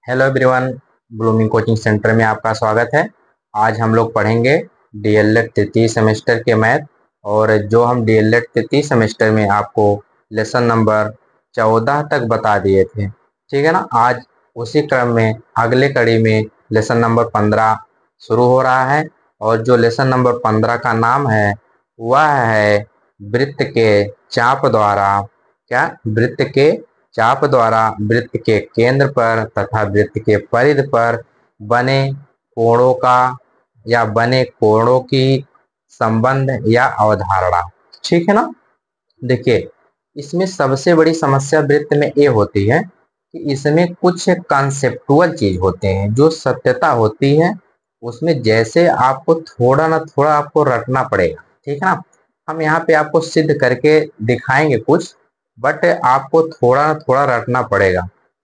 Hello everyone, blooming coaching centre में आपका स्वागत है। आज हम लोग पढ़ेंगे डीएलएड तृतीय सेमेस्टर के मैथ। और जो हम डीएलएड तृतीय सेमेस्टर में आपको लेसन नंबर 14 तक बता दिए थे, ठीक है ना। आज उसी क्रम में अगले कड़ी में लेसन नंबर 15 शुरू हो रहा है। और जो लेसन नंबर 15 का नाम है वह है वृत्त के चाप द्वारा वृत्त के चाप द्वारा वृत्त के केंद्र पर तथा वृत्त के परिधि पर बने कोणों का या बने कोणों की संबंध या अवधारणा। ठीक है ना। देखिए, इसमें सबसे बड़ी समस्या वृत्त में ये होती है कि इसमें कुछ कॉन्सेप्टुअल चीज होते हैं, जो सत्यता होती है उसमें जैसे आपको थोड़ा ना थोड़ा आपको रटना पड़ेगा। ठीक है ना। हम यहाँ पे आपको सिद्ध करके दिखाएंगे कुछ, बट आपको थोड़ा ना थोड़ा रटना पड़ेगा।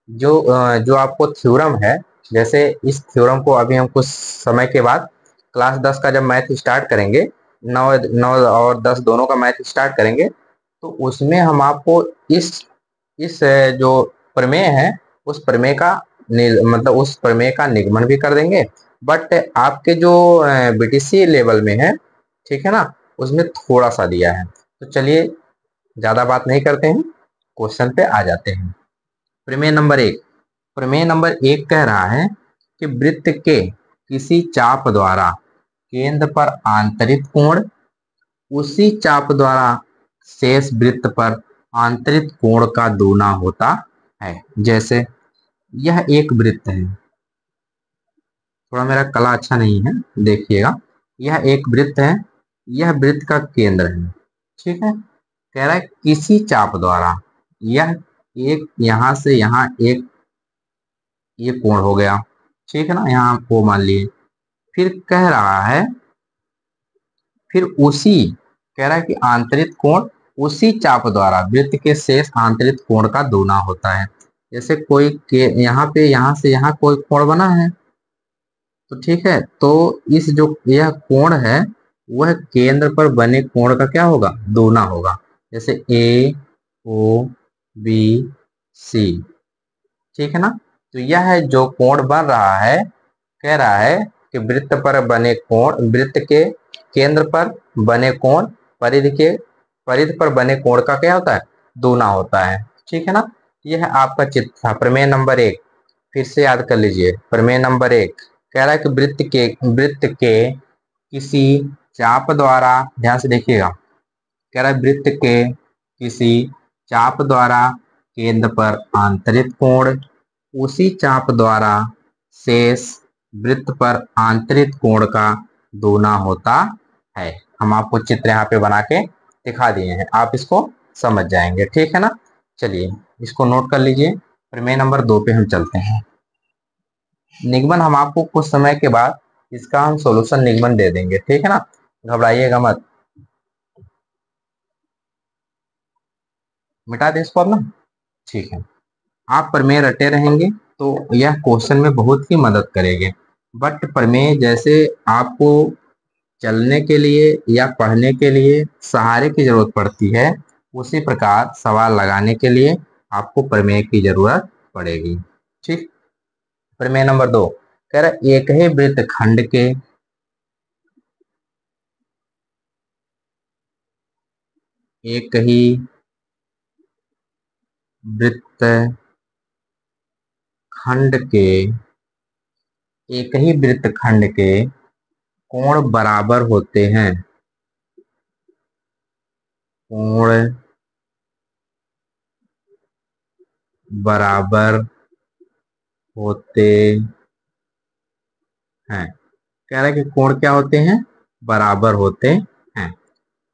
जो आपको थ्योरम है, जैसे इस थ्योरम को अभी हम कुछ समय के बाद क्लास 10 का जब मैथ स्टार्ट करेंगे, 9 और 10 दोनों का मैथ स्टार्ट करेंगे, तो उसमें हम आपको इस जो प्रमेय है उस प्रमेय का मतलब उस प्रमेय का निगमन भी कर देंगे। बट आपके जो बीटीसी लेवल में है, ठीक है ना, उसमें थोड़ा सा दिया है। तो चलिए, ज्यादा बात नहीं करते हैं, क्वेश्चन पे आ जाते हैं। प्रमेय नंबर 1 कह रहा है कि वृत्त के किसी चाप द्वारा केंद्र पर आंतरित कोण उसी चाप द्वारा शेष वृत्त पर आंतरित कोण का दूना होता है। जैसे यह एक वृत्त है, थोड़ा मेरा कला अच्छा नहीं है, देखिएगा। यह एक वृत्त है, यह वृत्त का केंद्र है। ठीक है। कह रहा है किसी चाप द्वारा, यह एक यहां से यहां एक ये कोण हो गया। ठीक है ना, यहाँ को मान लिए। फिर कह रहा है, फिर उसी कह रहा है कि आंतरिक कोण उसी चाप द्वारा वृत्त के शेष आंतरिक कोण का दूना होता है। जैसे कोई के यहाँ पे यहाँ से यहाँ कोई कोण बना है, तो ठीक है, तो इस जो यह कोण है वह केंद्र पर बने कोण का क्या होगा, दूना होगा। जैसे ए ओ बी सी। ठीक है ना। तो यह जो कोण बन रहा है, कह रहा है कि वृत्त पर बने कोण, वृत्त के केंद्र पर बने कोण परिधि पर बने कोण का क्या होता है, दूना होता है। ठीक है ना। यह आपका चित्र था, प्रमेय नंबर 1। फिर से याद कर लीजिए, प्रमेय नंबर 1 कह रहा है कि वृत्त के किसी चाप द्वारा, ध्यान से देखिएगा, कह रहा है वृत्त के किसी चाप द्वारा केंद्र पर आंतरिक कोण उसी चाप द्वारा शेष वृत्त पर आंतरिक कोण का दूना होता है। हम आपको चित्र यहाँ पे बना के दिखा दिए हैं, आप इसको समझ जाएंगे। ठीक है ना। चलिए, इसको नोट कर लीजिए। प्रमेय नंबर 2 पे हम चलते हैं। निगमन हम आपको कुछ समय के बाद इसका हम सॉल्यूशन निगमन दे देंगे। ठीक है ना, घबराइएगा मत। मिटा दें इसको अब ना। ठीक है। आप प्रमेय रटे रहेंगे तो यह क्वेश्चन में बहुत ही मदद करेंगे। बट प्रमेय जैसे आपको चलने के लिए या पढ़ने के लिए सहारे की जरूरत पड़ती है, उसी प्रकार सवाल लगाने के लिए आपको प्रमेय की जरूरत पड़ेगी। ठीक। प्रमेय नंबर 2 कह रहा है एक ही वृत्त खंड के एक ही वृत्त खंड के एक ही वृत्त खंड के कोण बराबर होते हैं। कोण बराबर होते हैं। कह रहा है कि कोण क्या होते हैं, बराबर होते हैं।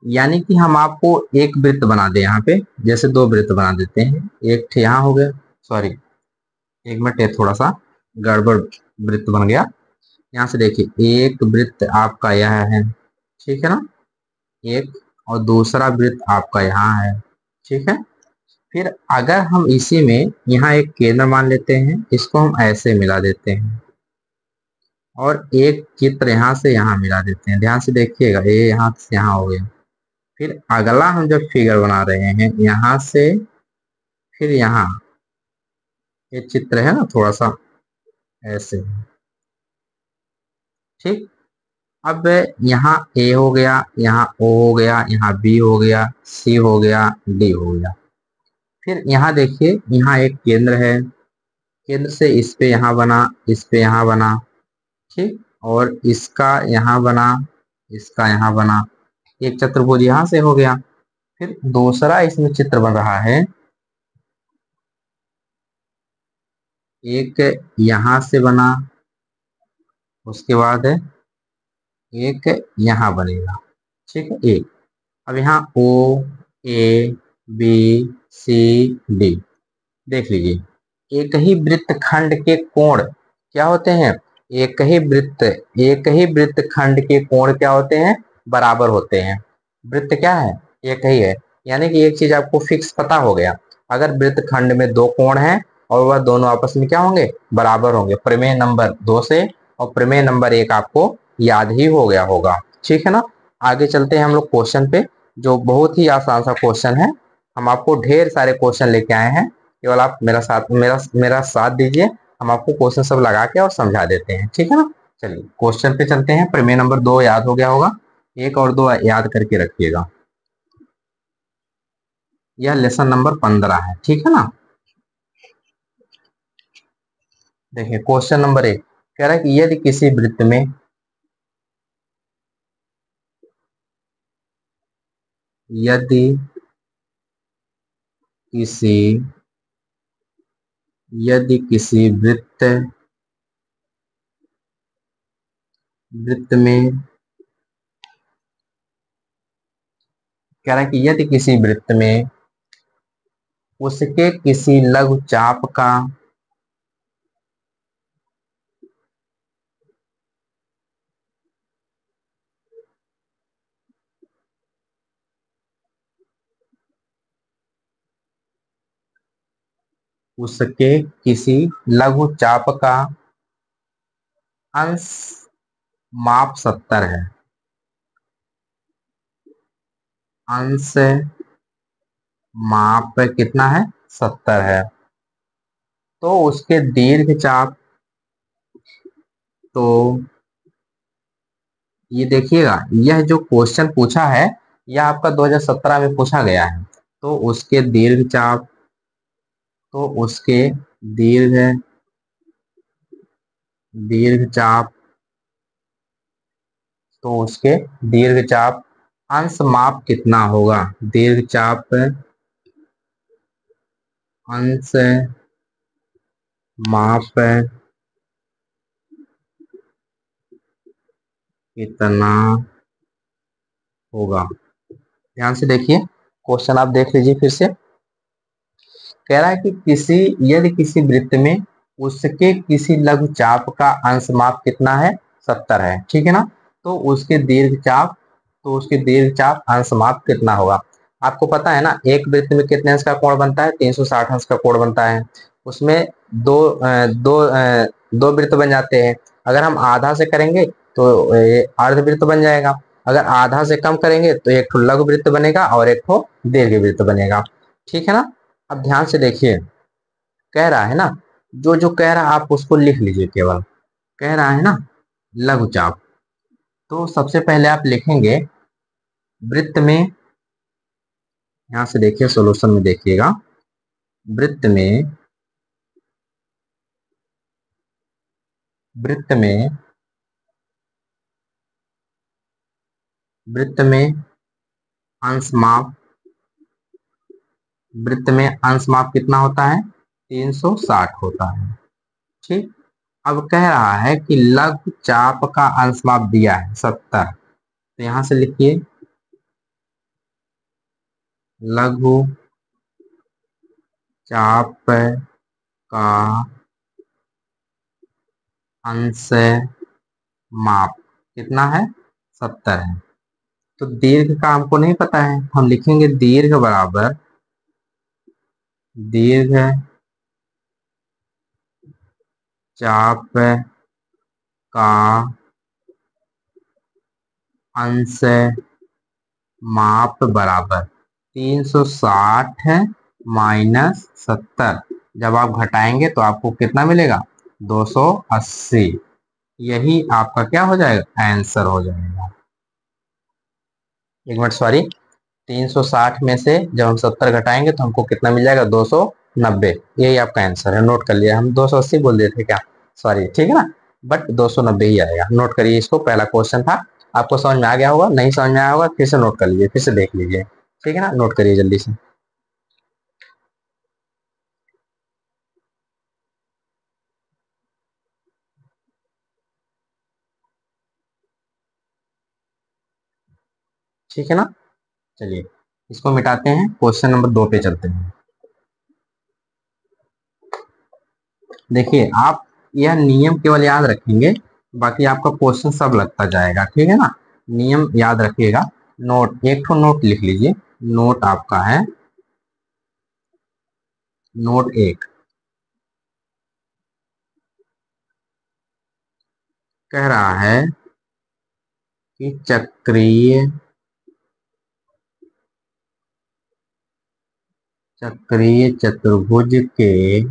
यानी कि हम आपको एक वृत्त बना दे, यहाँ पे जैसे दो वृत्त बना देते हैं। एक यहाँ हो गया, सॉरी, एक मिनट, ये थोड़ा सा गड़बड़ वृत्त बन गया। यहाँ से देखिए, एक वृत्त आपका यह है, ठीक है ना, एक, और दूसरा वृत्त आपका यहाँ है। ठीक है। फिर अगर हम इसी में यहाँ एक केंद्र मान लेते हैं, इसको हम ऐसे मिला देते हैं, और एक चित्र यहाँ से यहाँ मिला देते हैं। ध्यान से देखिएगा, ये यहाँ से यहाँ हो गया। फिर अगला हम जब फिगर बना रहे हैं, यहाँ से फिर यहाँ, ये चित्र है ना थोड़ा सा, ऐसे। ठीक। अब यहाँ ए हो गया, यहाँ ओ हो गया, यहाँ बी हो गया, सी हो गया, डी हो गया। फिर यहाँ देखिए, यहाँ एक केंद्र है, केंद्र से इस पे यहाँ बना, इस पे यहाँ बना। ठीक। और इसका यहाँ बना, इसका यहाँ बना, एक चतुर्भुज यहाँ से हो गया। फिर दूसरा इसमें चित्र बन रहा है, एक यहाँ से बना, उसके बाद एक यहाँ बनेगा। ठीक है, एक। अब यहाँ ओ, ए, बी, सी, डी देख लीजिए। एक ही वृत्तखंड के कोण क्या होते हैं? एक ही वृत्तखंड के कोण क्या होते हैं? बराबर होते हैं। वृत्त क्या है? एक ही है। यानी कि एक चीज आपको फिक्स पता हो गया, अगर वृत्तखंड में दो कोण हैं और वह दोनों आपस में क्या होंगे? बराबर होंगे। प्रमेय नंबर 2 से और प्रमेय नंबर 1 आपको याद ही हो गया होगा। ठीक है ना। आगे चलते हैं हम लोग क्वेश्चन पे, जो बहुत ही आसान सा क्वेश्चन है। हम आपको ढेर सारे क्वेश्चन लेके आए हैं, केवल आप मेरा साथ दीजिए, हम आपको क्वेश्चन सब लगा के और समझा देते हैं। ठीक है ना। चलिए क्वेश्चन पे चलते हैं। प्रमेय नंबर 2 याद हो गया होगा, 1 और 2 याद करके रखिएगा। यह लेसन नंबर 15 है। ठीक है ना। देखिए क्वेश्चन नंबर 1 कह रहा है कि यदि किसी वृत्त में यदि किसी यदि किसी वृत्त में कह रहा है कि यदि किसी वृत्त में उसके किसी लघु चाप का उसके किसी लघु चाप का अंश माप 70 है, अंश माप कितना है? 70 है। तो उसके दीर्घ चाप, तो ये देखिएगा, यह जो क्वेश्चन पूछा है यह आपका 2017 में पूछा गया है। तो उसके दीर्घ चाप, तो उसके दीर्घ दीर्घ चाप तो उसके दीर्घ चाप अंश माप कितना होगा? दीर्घ चाप अंश माप कितना होगा? ध्यान से देखिए क्वेश्चन, आप देख लीजिए फिर से। कह रहा है कि यदि किसी वृत्त में उसके किसी लघु चाप का अंश माप कितना है? 70 है। ठीक है ना। तो उसके दीर्घ चाप अंश माप कितना होगा? आपको पता है ना, एक वृत्त में कितने अंश का कोण बनता है? 360 अंश का कोण बनता है। उसमें दो वृत्त बन जाते हैं। अगर हम आधा से करेंगे तो अर्ध वृत्त बन जाएगा। अगर आधा से कम करेंगे तो एक ठो लघु वृत्त बनेगा और एक ठो दीर्घ वृत्त बनेगा। ठीक है ना। अब ध्यान से देखिए, कह रहा है ना, जो जो कह रहा है आप उसको लिख लीजिए। केवल कह रहा है ना लघु चाप, तो सबसे पहले आप लिखेंगे वृत्त में। यहां से देखिए सॉल्यूशन में देखिएगा, वृत्त में वृत्त में वृत्त में अंश माप वृत्त में अंश माप कितना होता है? 360 होता है। ठीक। अब कह रहा है कि लघु चाप का अंश माप दिया है 70, तो यहां से लिखिए लघु चाप का अंश माप कितना है? 70 है। तो दीर्घ का हमको नहीं पता है, हम लिखेंगे दीर्घ बराबर दीर्घ चाप का अंश माप बराबर 360 माइनस 70। जब आप घटाएंगे तो आपको कितना मिलेगा? 280। यही आपका क्या हो जाएगा, आंसर हो जाएगा। एक मिनट, सॉरी, 360 में से जब हम 70 घटाएंगे तो हमको कितना मिल जाएगा, 290। यही आपका आंसर है, नोट कर लिया। हम 280 बोल देते क्या, सॉरी, ठीक है ना, बट 290 ही आएगा। नोट करिए इसको, पहला क्वेश्चन था। आपको समझ में आ गया होगा, नहीं समझ में आया होगा फिर से नोट कर लीजिए, फिर से देख लीजिए, ठीक है ना। नोट करिए जल्दी से। ठीक है ना, चलिए इसको मिटाते हैं, क्वेश्चन नंबर 2 पे चलते हैं। देखिए आप यह नियम केवल याद रखेंगे, बाकी आपका क्वेश्चन सब लगता जाएगा, ठीक है ना। नियम याद रखिएगा। नोट, एक ठो नोट लिख लीजिए। नोट आपका है, नोट 1 कह रहा है कि चक्रीय चतुर्भुज के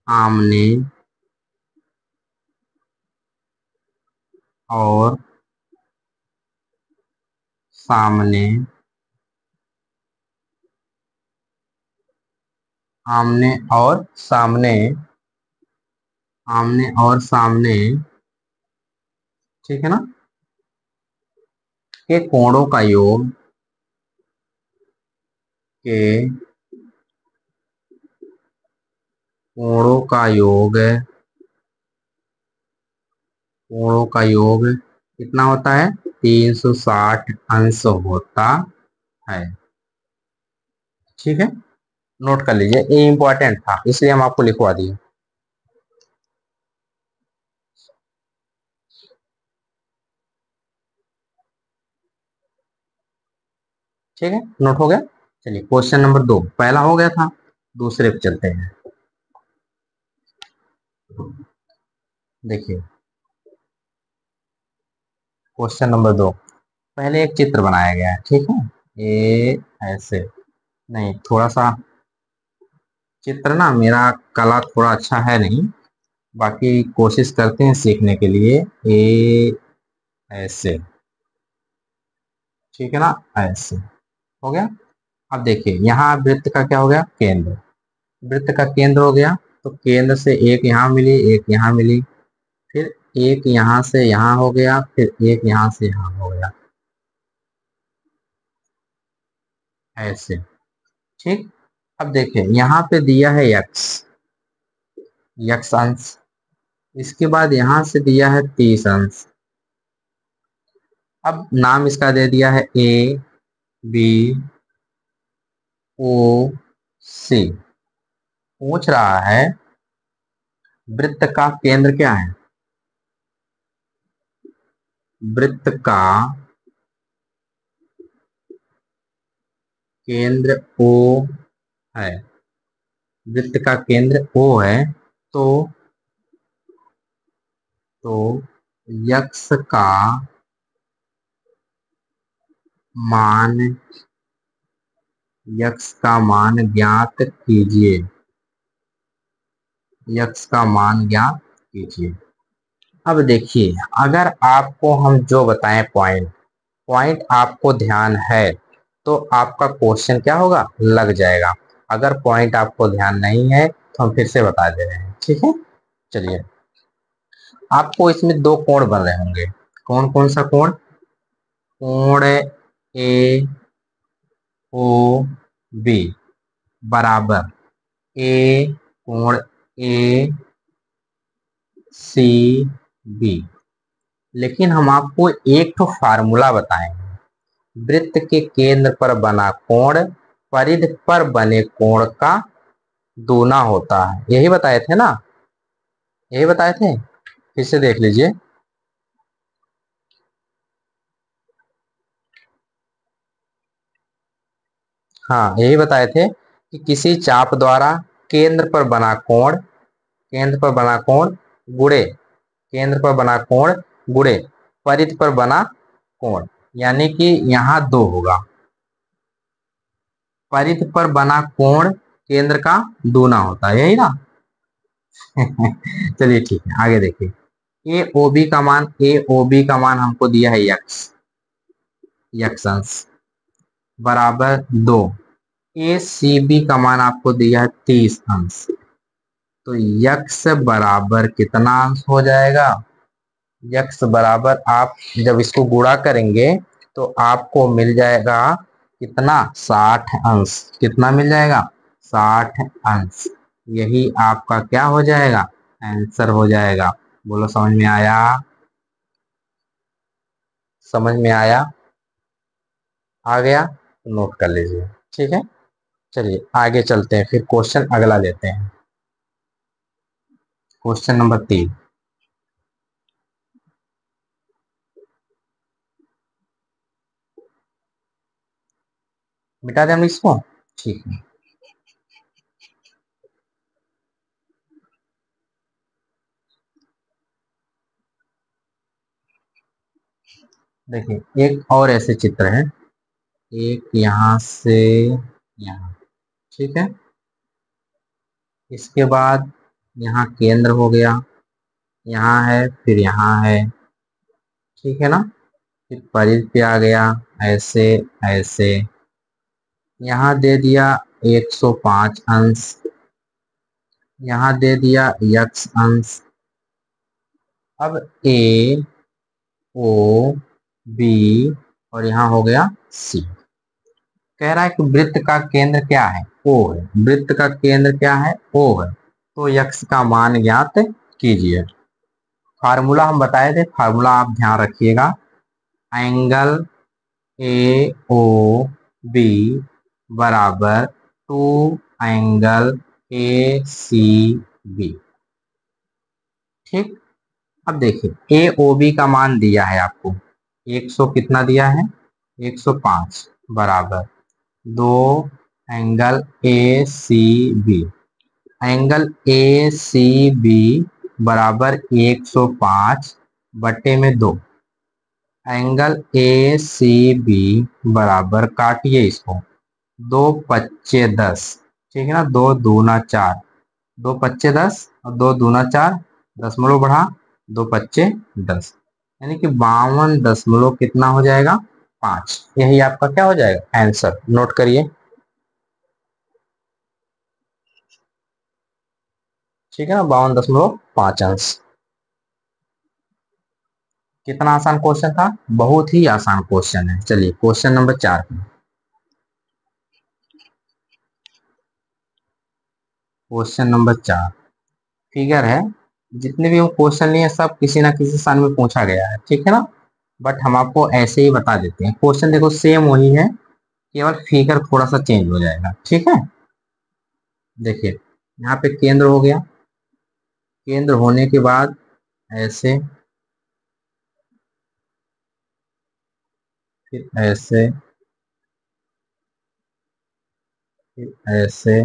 आमने और सामने, आमने और सामने, आमने और सामने, ठीक है ना, के कोणों का योग, के कोणों का योग, कोणों का योग कितना होता है, 360 अंश होता है। ठीक है, नोट कर लीजिए, ये इंपॉर्टेंट था इसलिए हम आपको लिखवा दिए। ठीक है, नोट हो गया। चलिए क्वेश्चन नंबर 2, पहला हो गया था, दूसरे पे चलते हैं। देखिए क्वेश्चन नंबर 2, पहले एक चित्र बनाया गया है, ठीक है। ये ऐसे नहीं, थोड़ा सा चित्र ना, मेरा कला थोड़ा अच्छा है नहीं, बाकी कोशिश करते हैं सीखने के लिए। ये ऐसे, ठीक है ना, ऐसे हो गया। अब देखिए यहाँ वृत्त का क्या हो गया, केंद्र, वृत्त का केंद्र हो गया। तो केंद्र से एक यहाँ मिली, एक यहाँ मिली, फिर एक यहाँ से यहाँ हो गया, फिर एक यहाँ से यहाँ हो गया, ऐसे। ठीक, अब देखिए यहाँ पे दिया है यक्स, यक्स अंश, इसके बाद यहाँ से दिया है 30 अंश। अब नाम इसका दे दिया है ए बी ओ सी। पूछ रहा है वृत्त का केंद्र क्या है, वृत्त का केंद्र O है, वृत्त का केंद्र O है। तो तो यक्स का मान, यक्स का मान ज्ञात कीजिए, यक्स का मान ज्ञात कीजिए। अब देखिए अगर आपको हम जो बताएं पॉइंट, पॉइंट आपको ध्यान है तो आपका क्वेश्चन क्या होगा, लग जाएगा। अगर पॉइंट आपको ध्यान नहीं है तो हम फिर से बता दे रहे हैं, ठीक है। चलिए आपको इसमें दो कोण बन रहे होंगे, कौन कौन सा कोण, कोण ए ओ बी बराबर ए कोण ए सी बी। लेकिन हम आपको एक तो फार्मूला बताएंगे, वृत्त के केंद्र पर बना कोण परिधि पर बने कोण का दूना होता है, यही बताए थे ना, यही बताए थे, फिर से देख लीजिए। हाँ यही बताए थे कि किसी चाप द्वारा केंद्र पर बना कोण, केंद्र पर बना कोण गुणे, केंद्र पर बना कोण गुणे परिधि पर बना कोण, यानी कि यहाँ दो होगा, परिधि पर बना कोण केंद्र का दूना होता है, यही ना। चलिए ठीक है, आगे देखिए। ए ओ बी का मान हमको दिया है यक्स, यक्स अंश बराबर 2। ए सी बी का मान आपको दिया है 30 अंश। तो यक्स बराबर कितना अंश हो जाएगा? यक्स बराबर आप जब इसको गुणा करेंगे तो आपको मिल जाएगा कितना? 60 अंश। कितना मिल जाएगा? 60 अंश। यही आपका क्या हो जाएगा? आंसर हो जाएगा। बोलो समझ में आया? समझ में आया? आ गया? नोट कर लीजिए। ठीक है, चलिए आगे चलते हैं, फिर क्वेश्चन अगला लेते हैं। Question number 3। मिटा दें हम इसको। ठीक है, देखिए एक और ऐसे चित्र है, एक यहाँ से यहाँ। ठीक है, इसके बाद यहाँ केंद्र हो गया, यहाँ है, फिर यहाँ है। ठीक है ना? फिर परिधि पे आ गया, ऐसे ऐसे। यहाँ दे दिया 105 अंश, यहाँ दे दिया यक्स अंश। अब ए ओ बी और यहाँ हो गया सी। कह रहा है कि वृत्त का केंद्र क्या है? ओ है। वृत्त का केंद्र क्या है? ओ है। तो यक्स का मान ज्ञात कीजिए। फार्मूला हम बताए थे, फार्मूला आप ध्यान रखिएगा। एंगल ए ओ बी बराबर 2 एंगल ए सी बी। ठीक, अब देखिए ए ओ बी का मान दिया है आपको 100, कितना दिया है? 105 बराबर 2 angle A C B. Angle A C B बराबर 105 बटे में 2। एंगल ए सी बी बराबर, काटिए इसको, 2 पच्चे 10। ठीक है ना? 2 दूना 4, 2 पच्चे 10 और 2 दूना 4, दशमलव बढ़ा, 2 पच्चे 10, यानी कि 52 कितना हो जाएगा? 5। यही आपका क्या हो जाएगा? आंसर। नोट करिए। ठीक है ना? 52.5 अंश। कितना आसान क्वेश्चन था? बहुत ही आसान क्वेश्चन है। चलिए question number 4। Question number 4 figure है। जितने भी हम क्वेश्चन लिए सब किसी ना किसी सन में पूछा गया है। ठीक है ना? बट हम आपको ऐसे ही बता देते हैं। क्वेश्चन देखो सेम वही है, केवल फिगर थोड़ा सा चेंज हो जाएगा। ठीक है, देखिए यहाँ पे केंद्र हो गया, केंद्र होने के बाद ऐसे, फिर ऐसे, फिर ऐसे,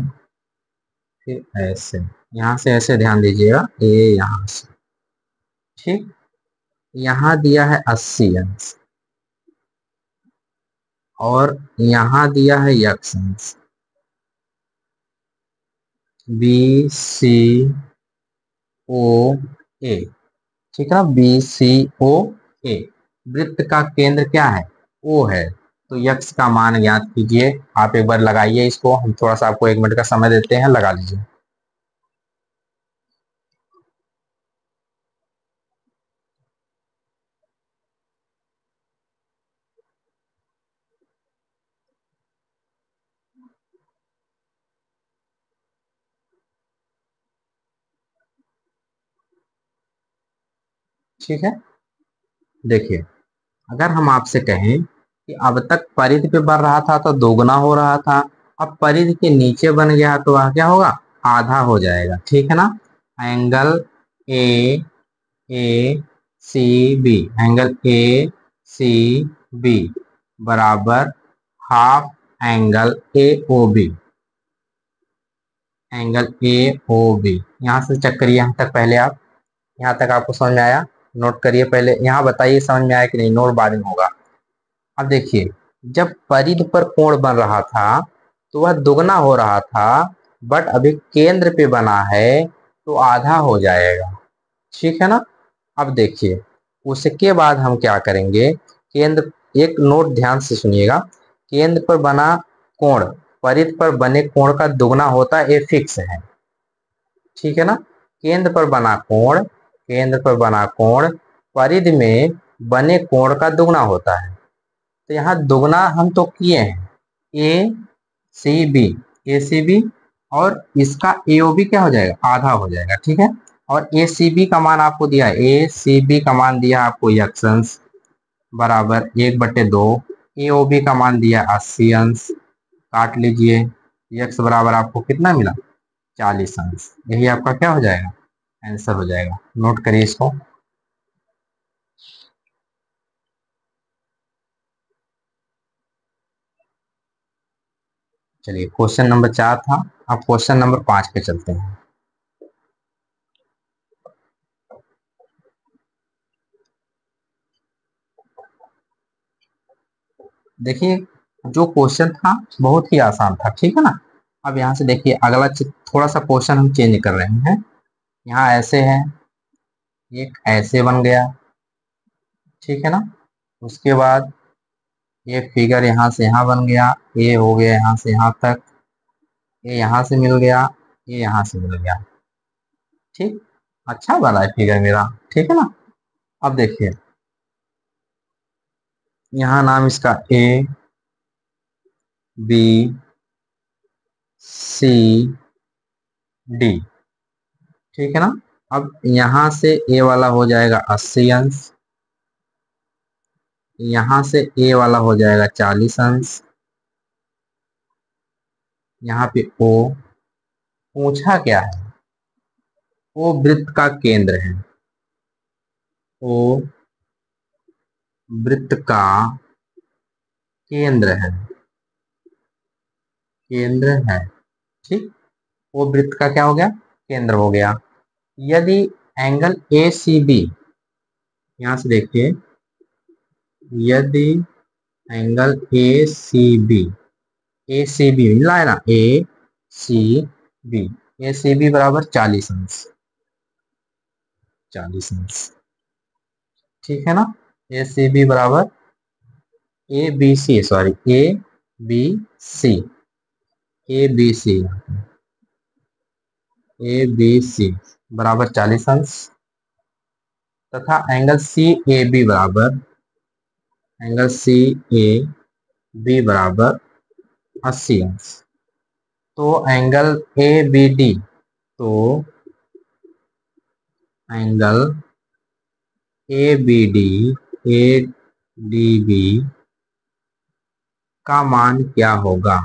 फिर ऐसे। यहाँ से ऐसे ध्यान दीजिएगा, ए यहाँ से। ठीक, यहाँ दिया है 80 अंश और यहाँ दिया है यक्स अंश। बी सी ओ ए। ठीक है ना? बी सी ओ ए। वृत्त का केंद्र क्या है? ओ है। तो यक्स का मान ज्ञात कीजिए। आप एक बार लगाइए इसको, हम थोड़ा सा आपको 1 मिनट का समय देते हैं, लगा लीजिए। ठीक है, देखिए अगर हम आपसे कहें कि अब तक परिधि पे बढ़ रहा था तो दोगुना हो रहा था, अब परिधि के नीचे बन गया तो वह क्या होगा? आधा हो जाएगा। ठीक है ना? Angle A A C B, angle A C B बराबर half angle A O B. Angle A O B, यहाँ से चेक करिए यहाँ तक। पहले आप यहाँ तक आपको समझ में आया? नोट करिए पहले, यहाँ बताइए समझ में आया कि नहीं, नोट बाद में होगा। अब देखिए, जब परिधि पर कोण बन रहा था तो वह दुगना हो रहा था, बट अभी केंद्र पे बना है तो आधा हो जाएगा, ठीक है ना। अब देखिए उसके बाद हम क्या करेंगे, केंद्र, एक नोट ध्यान से सुनिएगा, केंद्र पर बना कोण परिध पर बने कोण का दुगना होता है, ये फिक्स है, ठीक है ना। केंद्र पर बना कोण, केंद्र पर बना कोण परिधि में बने कोण का दुगना होता है। तो यहाँ दुगना हम तो किए हैं, ए C B, A C B, और इसका एओबी क्या हो जाएगा, आधा हो जाएगा, ठीक है। और ए सी बी का मान आपको दिया है, ए सी बी का मान दिया आपको यक्स अंश बराबर 1/2, एओबी का मान दिया 80 अंश, काट लीजिए, यक्स बराबर आपको कितना मिला, 40 अंश। यही आपका क्या हो जाएगा, आंसर हो जाएगा। नोट करिए इसको। चलिए क्वेश्चन नंबर 4 था, अब क्वेश्चन नंबर 5 पे चलते हैं। देखिए जो क्वेश्चन था बहुत ही आसान था, ठीक है ना। अब यहाँ से देखिए अगला थोड़ा सा क्वेश्चन हम चेंज कर रहे हैं। यहाँ ऐसे है, एक ऐसे बन गया, ठीक है ना। उसके बाद ये फिगर यहाँ से यहाँ बन गया, ये हो गया यहाँ से यहाँ तक, ये यहाँ से मिल गया, ये यहाँ से मिल गया, ठीक। अच्छा बना है फिगर मेरा, ठीक है ना। अब देखिए यहाँ नाम इसका ए बी सी डी, ठीक है ना। अब यहाँ से ए वाला हो जाएगा 80 अंश, यहाँ से ए वाला हो जाएगा 40 अंश, यहाँ पे ओ, पूछा क्या है, ओ वृत्त का केंद्र है, ओ वृत्त का केंद्र है, केंद्र है, ठीक। वो वृत्त का क्या हो गया, केंद्र हो गया। यदि एंगल ए सी बी, यहां से देखिए, यदि angle A C B, A C B मिला है ना, ए C B, A C B बराबर 40 अंश, 40 अंश, ठीक है ना। ए सी बी बराबर A B C, sorry A B C, A B C, A B C बराबर 40 अंश, तथा एंगल सी ए बी बराबर, एंगल सी ए बी बराबर 80 अंश। तो एंगल ए बी डी, तो angle A B D, A D B का मान क्या होगा।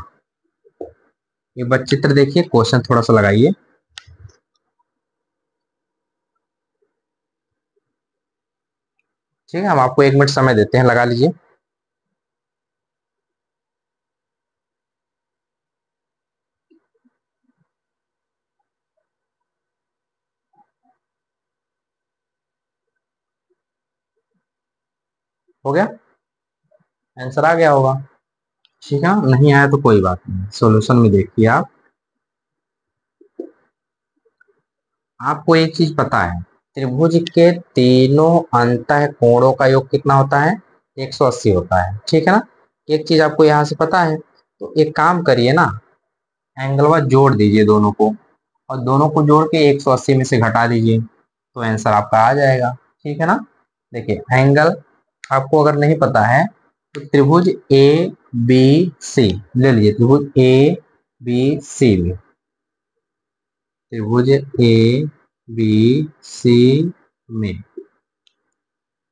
ये बस चित्र देखिए, क्वेश्चन थोड़ा सा लगाइए। ठीक है, हम आपको 1 मिनट समय देते हैं, लगा लीजिए। हो गया, आंसर आ गया होगा, ठीक है। नहीं आया तो कोई बात नहीं, सॉल्यूशन में देखिए आप। आपको एक चीज पता है, त्रिभुज के तीनों अंतः कोणों का योग कितना होता है, 180 होता है, ठीक है ना। एक चीज आपको यहाँ से पता है, तो एक काम करिए ना, एंगलवा जोड़ दीजिए दोनों को, और दोनों को जोड़ के 180 में से घटा दीजिए, तो आंसर आपका आ जाएगा, ठीक है ना। देखिए एंगल आपको अगर नहीं पता है, तो त्रिभुज ए बी सी ले लीजिए, त्रिभुज ए बी सी में, त्रिभुज ए बी सी में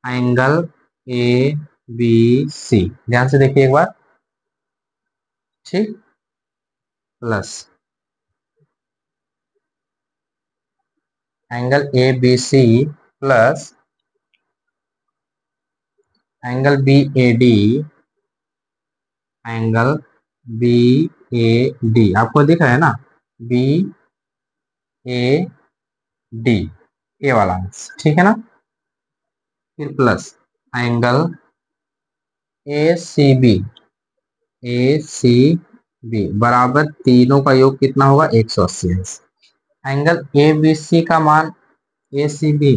एंगल ए बी सी, ध्यान से देखिए एक बार, ठीक, plus angle A B C plus angle B A D, angle B A D आपको दिख रहा है ना, बी ए डी, ए वाला अंश, ठीक है ना। फिर plus angle A C B, A C B बराबर तीनों का योग कितना होगा, 180 अंश। एंगल ए बी सी का मान ए सी बी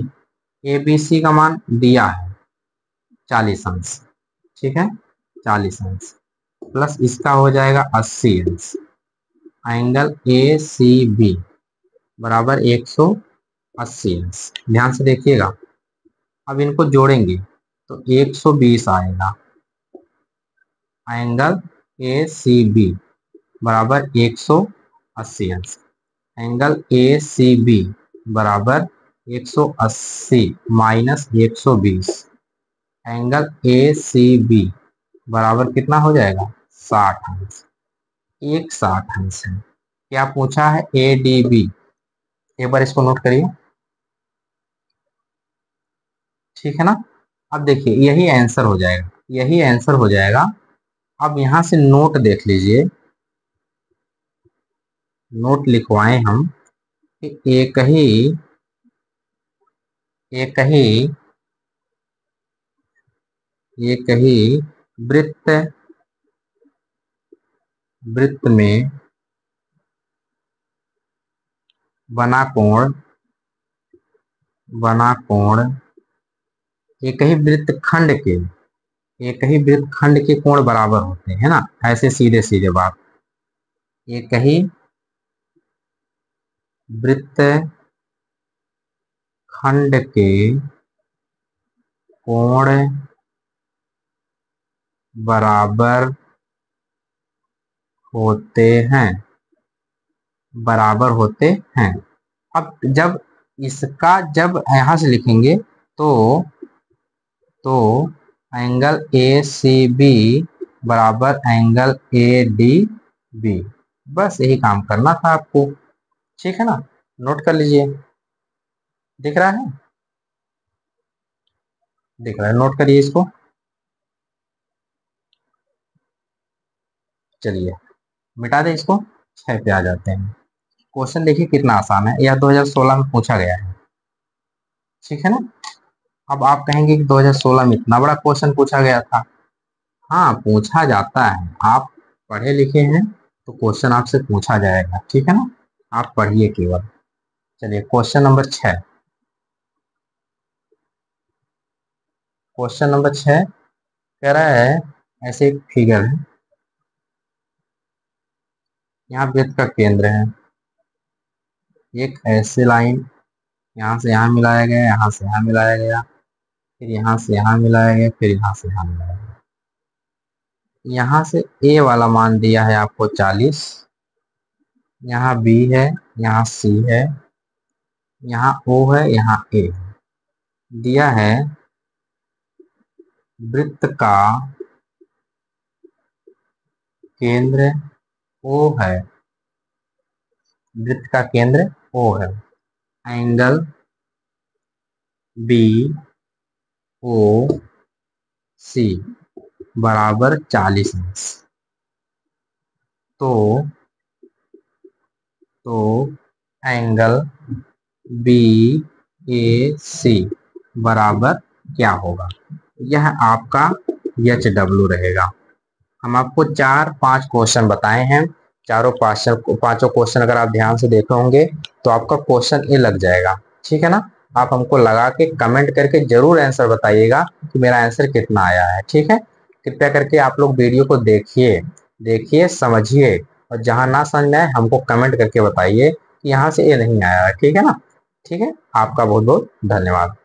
ए बी सी का मान दिया है 40 अंश, ठीक है, 40 अंश प्लस इसका हो जाएगा 80 अंश। एंगल ए सी बी बराबर 180 अंश। ध्यान से देखिएगा, अब इनको जोड़ेंगे तो 120 आएगा। एंगल ए सी बी बराबर 180 अंश। एंगल ए सी बी बराबर 180 minus 120। Angle A C B बराबर कितना हो जाएगा 60 अंश। एक 60 अंश है। क्या पूछा है ए डी बी, एक बार इसको नोट करिए, ठीक है ना। अब देखिए यही आंसर हो जाएगा, यही आंसर हो जाएगा। अब यहां से नोट देख लीजिए, नोट लिखवाएं हम कि एक ही वृत्त वृत्त में बना कोण एक ही वृत्त खंड के कोण बराबर होते हैं ना, ऐसे सीधे सीधे बात। एक ही वृत्त खंड के कोण बराबर होते हैं, बराबर होते हैं। अब जब इसका जब यहां से लिखेंगे तो एंगल ए सी बी बराबर एंगल ए डी बी। बस यही काम करना था आपको, ठीक है ना। नोट कर लीजिए, दिख रहा है, दिख रहा है, नोट करिए इसको। चलिए मिटा दें इसको, 6 पे आ जाते हैं। क्वेश्चन देखिए कितना आसान है, यह 2016 में पूछा गया है, ठीक है ना। अब आप कहेंगे कि 2016 में इतना बड़ा क्वेश्चन पूछा गया था। हाँ पूछा जाता है, आप पढ़े लिखे हैं तो क्वेश्चन आपसे पूछा जाएगा, ठीक है ना, आप पढ़िए केवल। चलिए क्वेश्चन नंबर 6, क्वेश्चन नंबर 6 कह रहा है, ऐसे एक फिगर है, यहाँ वृत्त का केंद्र है, एक ऐसे लाइन यहाँ से यहाँ मिलाया गया, यहाँ से यहाँ मिलाया गया, फिर यहाँ से यहाँ मिलाया गया, फिर यहाँ से यहाँ मिलाया गया। यहाँ से ए वाला मान दिया है आपको 40, यहाँ बी है, यहाँ सी है, यहाँ ओ है, यहाँ ए है। दिया है वृत्त का केंद्र ओ है, वृत्त का केंद्र ओ है। एंगल बी ओ सी बराबर 40 अंश। तो एंगल बी ए सी बराबर क्या होगा, यह आपका एच डब्ल्यू रहेगा। हम आपको 4-5 क्वेश्चन बताए हैं, पांचों क्वेश्चन अगर आप ध्यान से देखे होंगे तो आपका क्वेश्चन ए लग जाएगा, ठीक है ना। आप हमको लगा के कमेंट करके जरूर आंसर बताइएगा कि मेरा आंसर कितना आया है, ठीक है। कृपया करके आप लोग वीडियो को देखिए समझिए, और जहां ना समझ में आए हमको कमेंट करके बताइए कि यहाँ से ये नहीं आया है, ठीक है ना। ठीक है, आपका बहुत बहुत धन्यवाद।